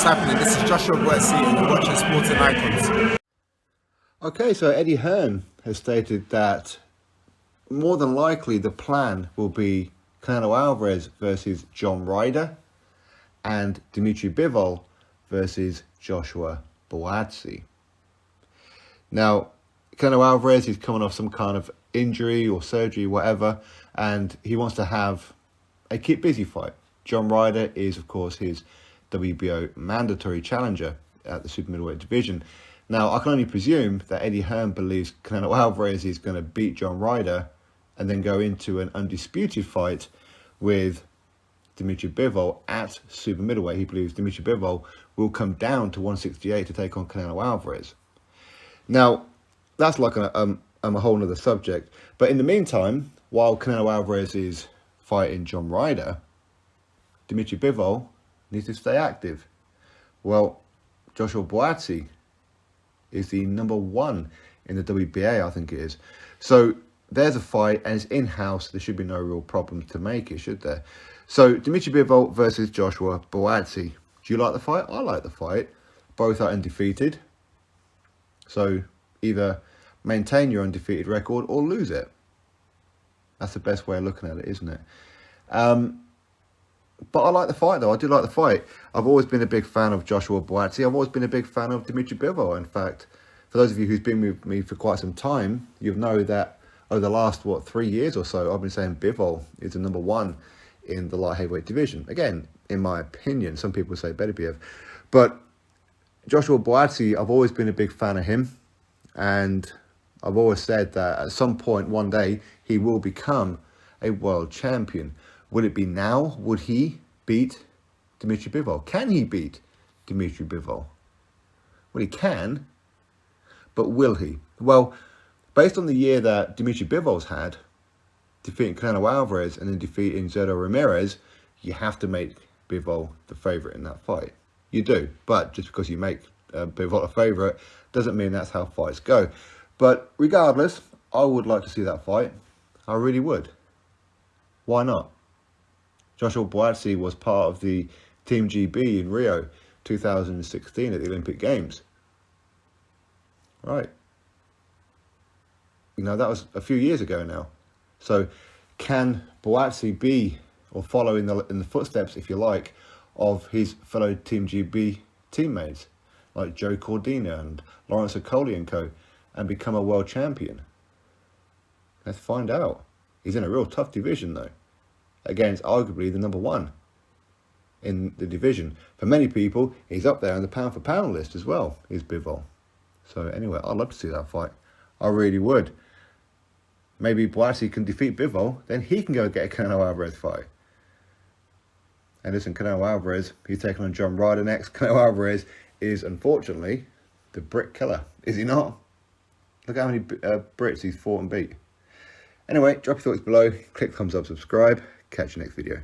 happening? This is Joshua Buatsi and you're watching Sports and Icons. Okay, so Eddie Hearn has stated that more than likely the plan will be Canelo Alvarez versus John Ryder and Dmitry Bivol versus Joshua Buatsi. Now, Canelo Alvarez is coming off some kind of injury or surgery, whatever, and he wants to have a keep busy fight. John Ryder is, of course, his WBO mandatory challenger at the super middleweight division. Now, I can only presume that Eddie Hearn believes Canelo Alvarez is going to beat John Ryder and then go into an undisputed fight with Dmitry Bivol at super middleweight. He believes Dmitry Bivol will come down to 168 to take on Canelo Alvarez. Now, that's like a whole other subject. But in the meantime, while Canelo Alvarez is fighting John Ryder, Dmitry Bivol needs to stay active. Well, Joshua Buatsi is the number one in the WBA, I think it is. So there's a fight, and it's in-house. There should be no real problems to make it, should there? So Dmitry Bivol versus Joshua Buatsi. Do you like the fight? I like the fight. Both are undefeated. So either maintain your undefeated record or lose it. That's the best way of looking at it, isn't it? But I like the fight, though. I do like the fight. I've always been a big fan of Joshua Buatsi. I've always been a big fan of Dmitry Bivol. In fact, for those of you who've been with me for quite some time, you'll know that over the last, 3 years or so, I've been saying Bivol is the number one in the light heavyweight division. Again, in my opinion, some people say Beterbiev. But Joshua Buatsi, I've always been a big fan of him. And I've always said that at some point, one day, he will become a world champion. Will it be now? Would he beat Dmitry Bivol? Can he beat Dmitry Bivol? Well, he can, but will he? Well, based on the year that Dmitry Bivol's had, defeating Canelo Alvarez and then defeating Zurdo Ramirez, you have to make Bivol the favourite in that fight. You do, but just because you make Bivol a favourite doesn't mean that's how fights go. But regardless, I would like to see that fight. I really would. Why not? Joshua Buatsi was part of the Team GB in Rio 2016 at the Olympic Games. Right. You know, that was a few years ago now. So can Buatsi be, or follow in the footsteps, if you like, of his fellow Team GB teammates, like Joe Cordina and Lawrence Okoli and co., and become a world champion? Let's find out. He's in a real tough division, though, against arguably the number one in the division. For many people, he's up there on the pound-for-pound list as well, is Bivol. So anyway, I'd love to see that fight. I really would. Maybe Buatsi can defeat Bivol, then he can go get a Canelo Alvarez fight. And listen, Canelo Alvarez, he's taking on John Ryder next. Canelo Alvarez is, unfortunately, the Brit killer, is he not? Look how many Brits he's fought and beat. Anyway, drop your thoughts below, click thumbs up, subscribe. Catch you next video.